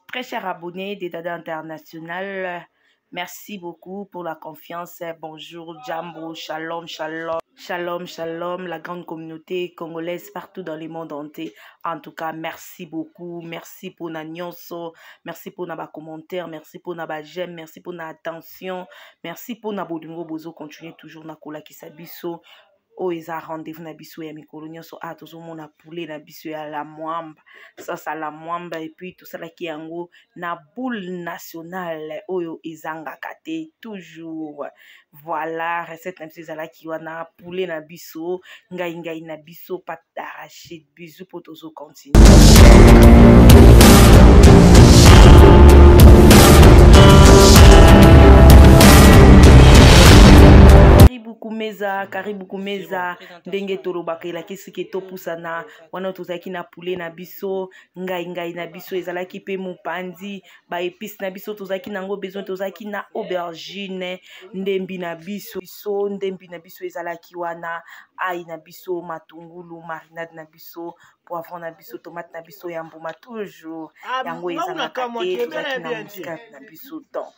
très chers abonnés des Dada International, merci beaucoup pour la confiance. Bonjour, Jambo, shalom, shalom. Shalom, shalom, la grande communauté congolaise partout dans le monde entier. En tout cas, merci beaucoup. Merci pour na nyonso. Merci pour na commentaires. Merci pour na j'aime. Merci pour na attention. Merci pour na bodingo bozo. Continuez toujours na kola kisabiso. Oh, ils ont rendez-vous na biso ya mikolo nyonso a tozomona poulet na biso ya la mwamba ça la mwamba et puis tout ça là qui yango na boule nationale oyo ezangaka te toujours. Voilà recette na biso ezala ki wana poulet na biso ngai na biso pâte d'arachide. Bisous pour tozo continuer. Karibu kumeza ndenge tolobaka elakisi ke topusana wana tozalaki na poulet na biso ngai na biso ezalaki pe mopandi ba épice na biso tozalaki nango besoin tozalaki na aubergine ndembi na biso ezalaki wana ai na biso matungulu marinade na biso poivron na biso tomate na biso ya mbuma toujours yango ezalaka te tozalaki na muscade na biso donc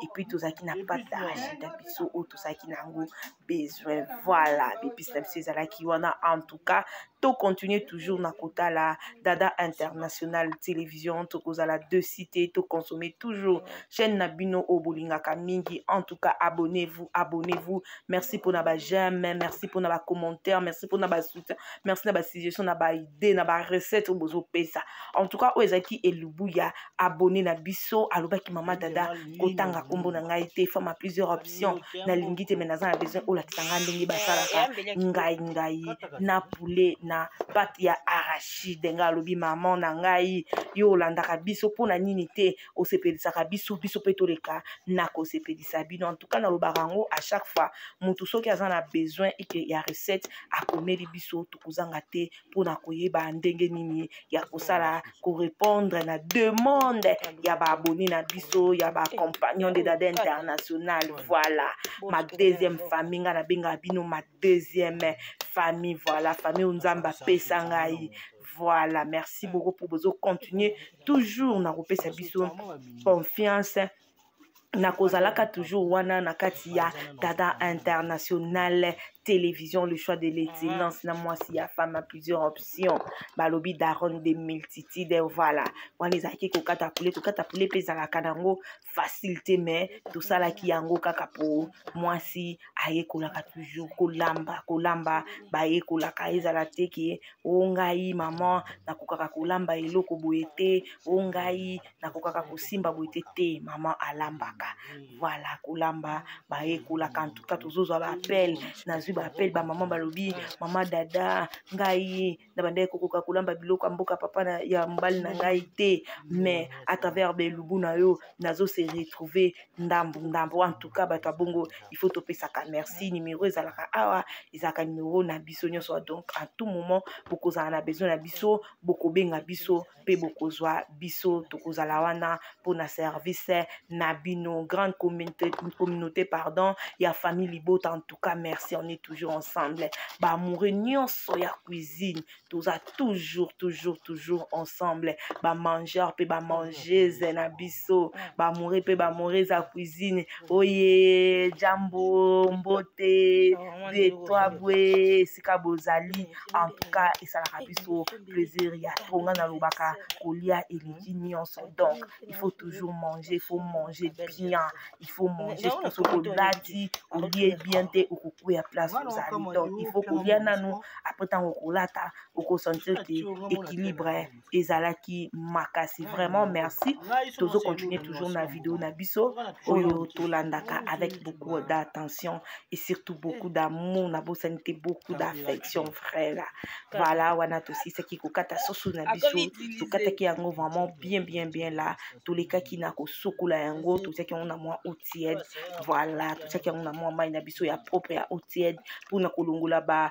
et puis tozalaki na pâte d'arachide na biso oyo tozalaki nango besoin. Voilà l'épice na biso ezalaki wana. En tout cas to continuer toujours na kota la Dada International télévision to kozala deux sites to consommer toujours chaîne Nabino Obolingaka mingi. En tout cas abonnez-vous. Merci pour na ba j'aime, merci pour na ba commentaire, merci pour na ba soutien, merci na ba suggestion na ba idée na ba recette bozo pesa. En tout cas oezaki elubuya abonné na biso alobaki mama Dada kotanga kombo na ngai te femme a plusieurs options na lingite mais naza na besoin o la kitanga ndenge basalaka ngai na poulet na pâte ya arachide nga alobi maman na ngai yo landaka biso pona nini te osepelisaka biso pe toleka na kosepelisa bino. En tout cas na lobarango à chaque fois mutu soki aza na besoin ike ya recette akomeli biso tokozanga te pona koyeba ndenge nini ya kosala ko répondre na demande ya ba abonné na biso ya ba compagnon de Dada International. Voilà ma deuxième famille nga na benga bino ma deuxième famille. Voilà famille Nzamba pesa ngai. Voilà merci beaucoup pour vous continuer toujours na kopesa biso confiance na kozalaka toujours wana na kati ya Dada International télévision, le choix de l'excellence na moi si ya femme a plusieurs options balobi daron de multitude. Voilà wana ezaki kokata poulet pesa la kanango facilité mais tout ça là qui yango kaka po moi si aye kolaka toujours kolamba ba ye kolaka ezala teki ongai maman na kokaka kolamba eloko boyete ongai na kokaka kosimba boyete te maman alambaka. Voilà kolamba ba ye kolaka. En tout cas tozozo ba appel na ba appel ba maman balobi maman Dada ngai na bande kokoka kolamba biloko mboka papa na ya mbali na ngai te mais à travers belubu na yo nazo se retrouver ndambu. En tout cas bato bongo il faut topesa ka merci numéro ezalaka awa ezaka numéro na biso nyonso. Donc à tout moment bokozala na besoin na biso bokobenga biso pe bokozwa biso tokozala wana pona service na bino grande communauté pardon ya famille Libota. En tout cas merci, on est toujours ensemble. Ba amoureux nyonso ya cuisine toza toujours ensemble. Ba mangeur pe ba mangeuse na biso ba amoureux pe ba amoureuse ya cuisine oye Jambo mbote de toi bwe sika bozali. En tout cas esalaka biso plaisir ya tonga na lobaka kolia eleki nyonso. Donc il faut toujours manger, il faut manger bien, il faut manger pour ce que lati olie bien te okuku ya place ozali. Donc il faut kolia nanu après tant okolata okosentir que équilibre ezalaki makasi. Vraiment merci tozo continuer toujours na vidéo na biso oyo tolandaka avec beaucoup d'attention et surtout beaucoup d'amour na bosanité, beaucoup d'affection frère. Voilà wana tosi ce qui kokata soso na biso tokata ki yango vraiment bien là tous les cas qui na ko sokola yango tout ce qui on a moi au tiède. Voilà tout ce qui on a moi mai na biso ya propre ya au tiède pour na kolongola ba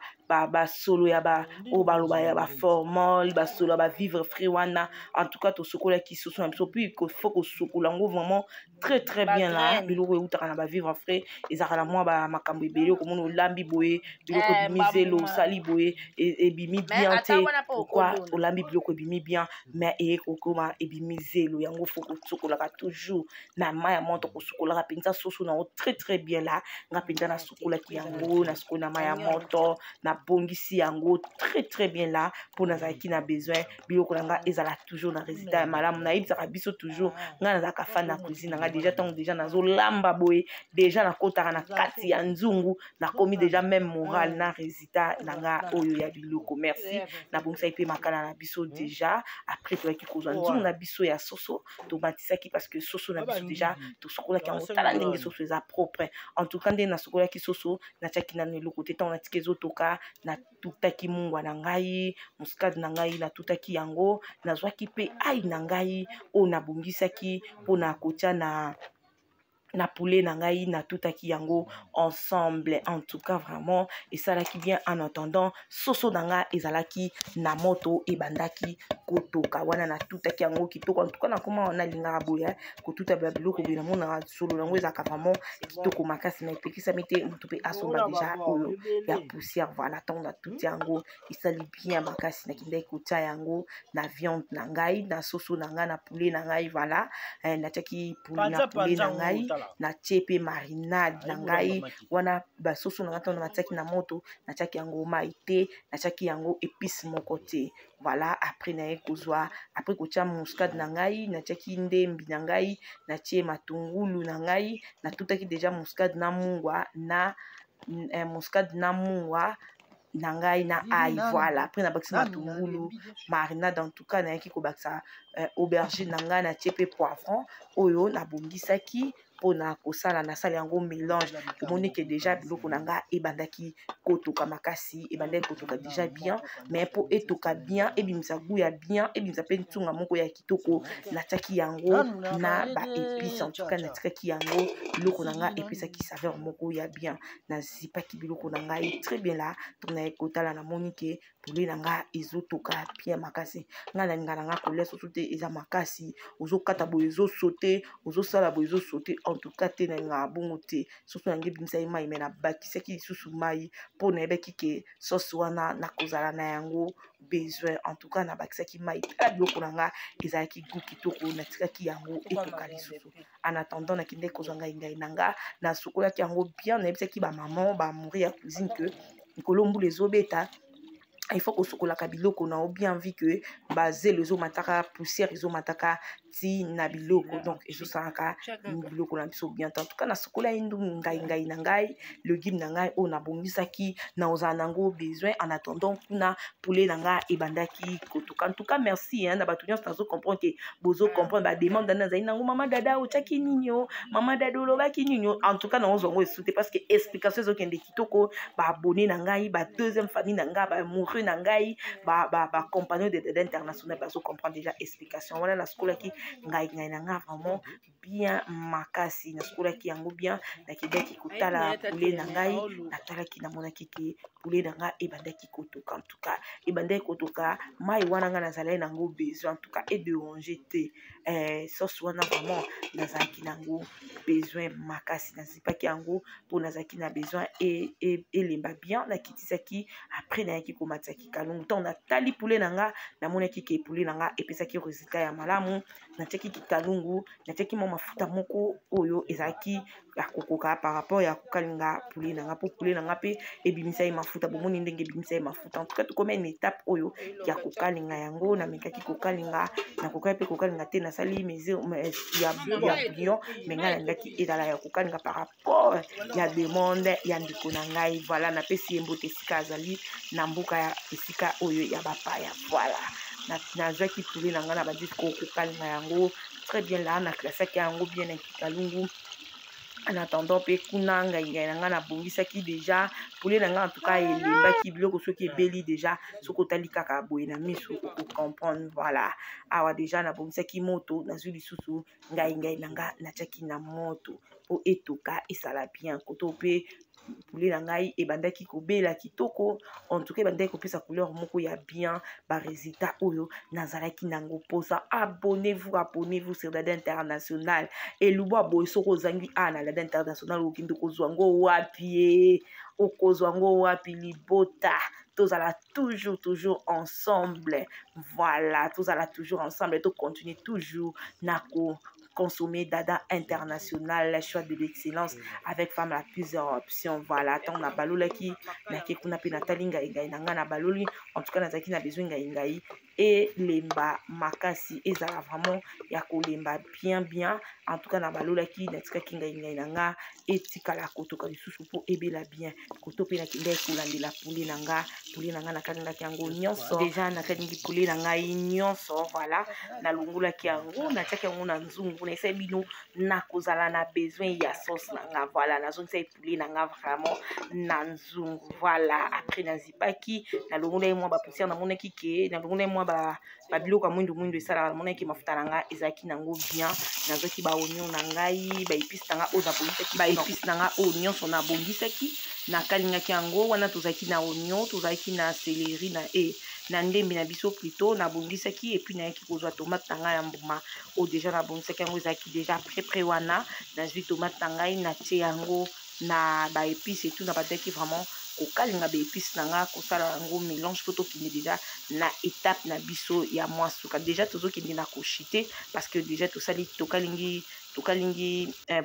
solo ya o baloba ya formol solo ya vivre frais wana. En tout cas to sokola ki soso na biso, puis il faut que sokola ngo vraiment très bien là biloko eutaka na vivre frais ezaka na mwa makambo ebele okomona olambi boye biloko ebimi zelo osali boye ebimi bien te. Pourquoi olambi biloko ebimi bien mais ekokoma ebimi zelo yango faut kosokolaka toujours na mai ya moto, kosokolaka mpenza soso na très bien là nga mpenza na sokolaki yango na soko na mai ya moto na bongisi yango très bien là pour nazalaki na besoin biloko na nga ezala toujours na résultat ya malamu. Nayebisaka biso toujours nga nazalaka fan na cuisine nga déjà ntango déjà nazolamba boye déjà nakotaka na kati ya nzungu nakomi déjà même moral na résultat na nga oyo ya biloko. Merci na bongisaki mpe makala na biso déjà. Après toyaki kozwa nzungu na biso ya soso tomatisaki parce que soso na biso déjà tosokolaki yango tala ndenge soso eza propre. En tout cas ndenge nasokolaki soso natiaki nano eloko te ntango natiki ezotoka natutaki mungwa na ngai muscade na ngai natutaki yango nazwaki mpe ai na ngai oyo nabongisaki mpona kotia na poulet na ngai natutaki yango ensemble. En tout cas vraiment esalaki bien. En attendant soso na nga ezalaki na moto ebandaki kotoka wana natutaki yango kitoko. En tout cas nakoma wana lingaka boye kotuta biloko boye namona solo yango ezalaka vraiment kitoko makasi na epekisami te moto mpe asomba déjà oyo ya poussière. Voilà ntango natuti yango esali bien makasi nakendaki kotia yango na viande na ngai na soso na ngai na poulet na ngai. Voilà natiaki poulet na ngai natie pe marinade na ngai wana basoso na ngai ntango natiaki na moto natiaki yango mai te natiaki yango épice moko te. Voilà après naye kozwa après kotia muscade na ngai natiaki ndembi na ngai natie matungulu na ngai natutaki déjà muscade na mungwa na ngai na ai. Voilà après nabakisi matungulu marinade. En tout cas nayaki kobakisa aubergine na ngai natie pe poivron oyo nabongisaki mpona kosala nasala yango mélange. Omoni ke déjà biloko na nga ebandaki kotoka makasi ebandaki kotoka déjà bien mais mpo etoka bien ebimisa goût ya bien ebimisa mpe ntunga moko ya kitoko natiaki yango na baépice. En tout cas natikaki yango biloko na nga epesaki saveur moko ya bien nazipaki biloko na ngai très bien là mpona ekotala namoni ke poulet na nga ezotoka bien makasi. Nga nalinga na nga kolia soso te eza makasi ozokata boye ezosaute ozosala boye ezosaute. En tout cas te nalingaka bongo te soso nange ebimisaki mai me nabakisaki lisusu mai mpo nayebaki ke sauce wana nakozala na yango besoin. En tout cas nabakisaki mai tala biloko na nga ezalaki goût kitoko natikaki yango etoka lisusu. En attendant nakendaki kozwa ngai na nga nasokolaki yango bien nayebisaki bamama bamori ya cuisine ke likolo mbula ezobeta il faut kosokolaka biloko na bien vu que bazelo ezomataka poussière ezomataka ti na biloko donc ezosalaka biloko na biso bien. En tout cas nasokola indu ngai na ngai légume na ngai oyo nabongisaki na ozala nango besoin. En attendant kuna poulet na nga ebandaki kotoka. En tout cas merci na bato nyonso nazo comprendre ke bozo comprendre ba demande na zali nango mama dada otiaki nini o mama dada olobaki nini o. En tout cas nango zongo esute parce que explication ezokende kitoko ba abonné na ngai ba deuxième famille na nga ba moureux na ngai ba compagnon de international bazo comprendre déjà explication wana nasokolaki ngai na nga vraiment bien makasi nasokolaki yango bien nakendaki kotala poulet na ngai natalaki namonaki ke poulet na nga ebandaki kotoka. En tout cas ebandaki kotoka mai wana nga nazalaki nango besoin. En tout cas edéranger te sauce wana vraiment nazalaki nango besoin makasi nazipaki yango mpo nazalaki na besoin elemba bien nakitisaki. Après nayaki komatisaki kalungu ntango natali poulet na nga namonaki ke poulet na nga epesaki résultat ya malamu natiaki kalungu natiaki mwa mafuta moko oyo ezalaki ya kokoka par rapport ya kokalinga poulet na nga mpo poulet na nga mpe ebimisaki mafuta bomoni ndenge ebimisaki mafuta. En tout cas tokomi une étape oyo ya kokalinga yango namekaki kokalinga nakokaki mpe kokalinga te nasali mesure ya bouillon me ngai nalingaki ezala ya kokalinga par rapport ya demande ya ndeko na ngai. Voilà napesi ye mbote esika azali na mboka ya esika oyo ya bapaya. Voilà nazwaki poulet na ngai na bandi kokalinga yango très bien là naklasaki yango bien na kikalungu. En attendant pe kuna ngai na nga nabongisaki déjà poulet na nga en tout cas elembaki biloko soki ebeli déjà soki otali kaka boye na miso okocomprendre. Voilà awa déjà nabongisaki moto nazwi lisusu ngai na nga natiaki na moto po etoka esala bien koto pe poulet na ngai ebandaki kobela kitoko en tout cas ebandaki kopesa couleur moko ya bien ba résultat oyo nazalaki nango posa. Abonnez-vous sur Dada International et lubo boy soko zangi na Dada International okinde kozwa ngo wapi okozwa ngo wapi libota tozala toujours ensemble. Voilà, tozala toujours ensemble et to continuer toujours nako consommer Dada International, le choix de l'excellence avec femme à plusieurs options. Voilà, tant na balola qui na ke kuna pe natalinga ngai na baloli en tout cas nazaki na besoin ngai et lemba makasi ezala vraiment ya kolemba bien en tout cas na balola ki na tika kinga nanga etikala kotoka lisusu po ebela bien koto pe na kinga kolandela poulet nanga na kalinga yango nyonso déjà na kalingi poulet nanga nyonso. Voilà, na longola ki yango na tika yango na nzungu na esa bino na kozala na besoin ya sauce nanga. Voilà, na zone sa poulet nanga vraiment na nzungu. Voilà, après na zipaki na longola moi ba poussière na monaki ke na longola moi ba biloko mwindu esala na monaki mafuta nanga ezaki nango bien nazoki ba oignon na ngai ba épices nanga o na bongisaki ba épices nanga o nyonso na bongisaki na kalingaki yango wana tozaki na oignon tozaki na céleri na ndembe na biso plutôt na bongisaki et puis na yaki kozwa tomate nanga ya mbuma o déjà na bongisaki yango ezaki déjà prêt wana nazwi tomate na ngai na tie yango na ba épices et tout na badaki vraiment kokalinga ba épices nanga kosala yango mélange po tokende déjà na étape na biso ya mwa suka déjà tozokende na kochite parce que déjà tosali tokalingi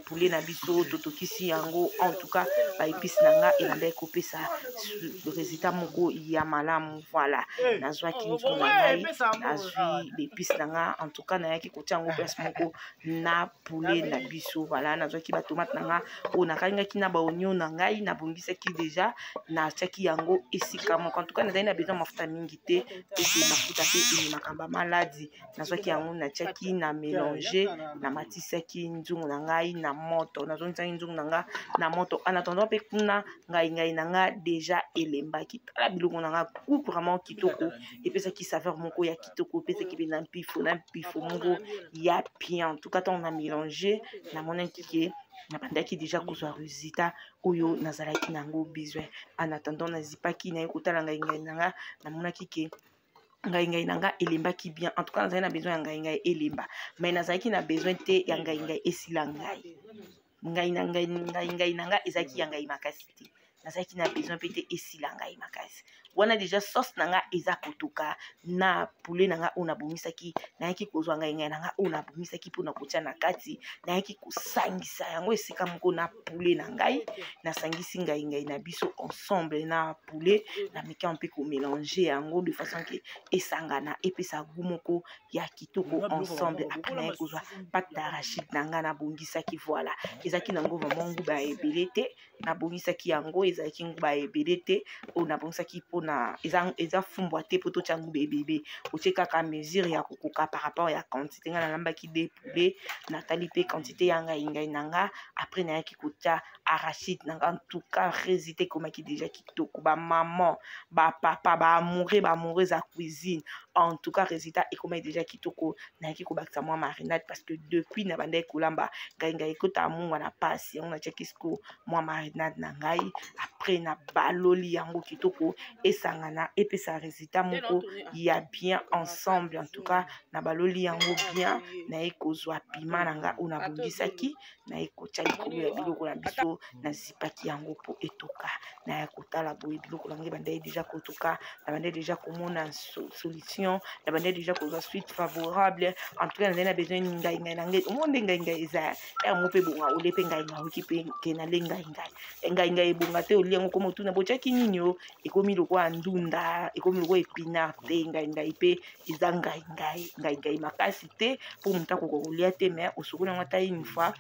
poulet na biso totokisi yango en tout cas ba épices nanga ebandaki kopesa résultat moko ya malamu. Voilà, nazwaki nzungu na ngai nazwi ba épices nanga en tout cas nayaki kotia yango place moko na poulet na biso. Voilà, nazwaki ba tomate nanga o nakalingaki na ba oignon na ngai na bongisaki déjà na tiaki yango esika moko en tout cas nazali na besoin mafuta mingi te ese mafuta pe ememaka ba maladi nazwaki yango na tiaki na mélanger na matisaki nzungu na ngai na moto nazongisaki nzungu na nga na moto en attendant pe kuna ngai na nga déjà elembaki tala biloko na nga coupe vraiment kitoko epesaki saveur moko ya kitoko epesaki pe na mpifo moko ya bien en tout cas tant on a mélangé na monaki ke na bandaki déjà kozwa résultat oyo nazalaki nango besoin. En attendant nazipaki na ekotala ngai nanga na monaki ke ngai nanga elembaki bien en tout cas nazali na besoin ya ngai elemba mais nazalaki na besoin te ya ngai esila ngai nanga ezaki ya ngai makasi te nazalaki na besoin pe te esila ngai makasi wana déjà sauce nanga eza kotoka na poulet nanga o na bongisaki nayaki kozwa ngai nanga o na bongisaki mpona kotia na kati nayaki kosangisa yango esika moko na poulet na ngai nasangisi ngai na biso ensemble na poulet na meki mpe komélanger yango de façon que esangana epesa goût moko ya kitoko ensemble. Après nayaki kozwa pâte d'arachide nanga na bongisaki. Voilà, ezaki nango vraiment goût ba ebele te na bongisaki yango ezalaki goût ba ebele te o na bongisaki mpona eza fumbwa te po totia goût bebebe otie kaka mesure ya kokoka par rapport ya quantité nga nalambaki de poulet natali pe quantité ya ngai nanga. Après nayaki kotia arachide nanga en tout cas résultat ekomaki déjà kitoko ba maman ba papa ba amoureuse ya cuisine en tout cas résultat ekomaki déjà kitoko. Nayaki kobakisa mwa marinade parce que depuis na bandaki kolamba ngai ekota mungwa na pasi yango natiaki siko mwa marinade na ngai après na baloli yango kitoko esangana epesa résultat moko ya bien ensemble. En tout cas na baloli yango bien naye kozwa pima nanga o na bongisaki naye kotia likolo ya biloko na biso nazipaki yango po etoka naye kotala boye biloko nange bandai déjà kotoka na bandai déjà komona solution na bandai déjà kozwa suite favorable. En tout cas nazali na besoin ngai nange omonde ngai eza ya mo pe bonga ole pe ngai oki pe kena le ngai ebonga te oli yango komo tuna botiaki nini o ekomi lokwa ndunda ekomi lokwa épinard te ngai pe eza ngai makasi te po mutu akoka kolia te mais osokoli yango ata une fois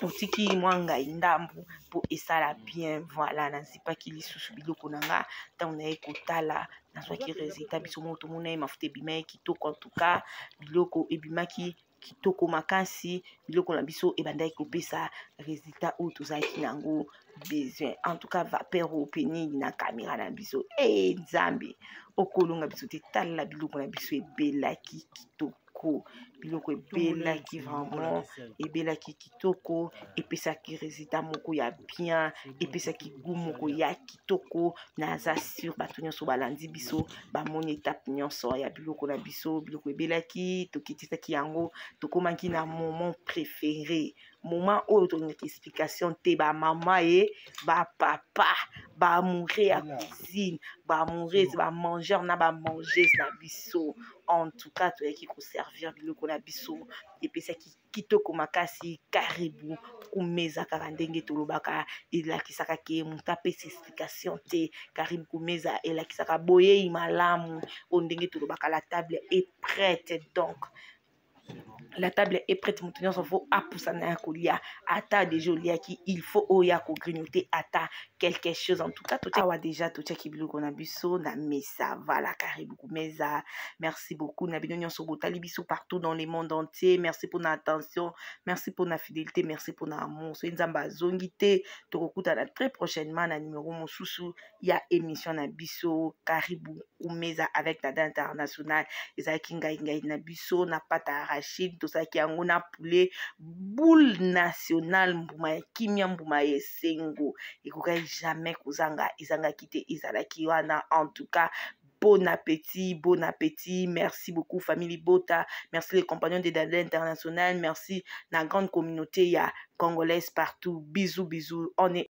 otiki mwa ngai ndambu po esala bien. Voilà, nazipaki lisusu biloko nanga ntango naye kotala nazwaki résultat biso moko tomona ye mafuta ebimaki kitoko. En tout cas biloko ebimaki kitoko makasi biloko na biso ebandaki kopesa résultat oyo tozalaki nango besoin. En tout cas vapeur openi na caméra na biso nzambe okolonga biso te tala biloko na biso ebelaki kitoko. kitoko biloko ebelaki vraiment ebelaki kitoko epesaki résultat moko ya bien epesaki goût moko ya kitoko naza sur bato nyonso balandi biso bamoni étape nyonso ya biloko na biso biloko ebelaki tokitisaki yango tokomaki na moment préféré moment oyo tolingaki explication te bamama ye bapapa baamoureux ya cuisine baamoureux bamangeur na bamangeuse na biso en tout cas toyaki koservir biloko na biso epesaki kitoko makasi karibu kumeza kaka ndenge tolobaka elakisaka ke moto apesa explication te karibu kumeza elakisaka boyei malamu oyo ndenge tolobaka la table est prête donc la table est prête moto nyonso fo apusana ya kolia ata deja oliaki il faut oya kogrignoter ata quelque chose en tout cas awa déjà totiaki biloko na biso na mesa vala karibu kumeza merci beaucoup na bino nyonso botali biso partout dans le monde entier merci pour na attention merci pour na fidélité merci pour na amour soki nzambe azongi te tokokutana très prochainement na numéro mosusu ya émission na biso karibu kumeza avec Dada International ezalaki ngai na biso na pata arachide tosalaki yango na poulet boule nationale mbuma ya kimia mbuma ya esengo ekokaki jamais kozanga ezangaki te ezalaki wana en tout cas bon appétit, merci beaucoup famille Bota, merci les compagnons de Dada International, merci la grande communauté ya congolaise partout, bisous on est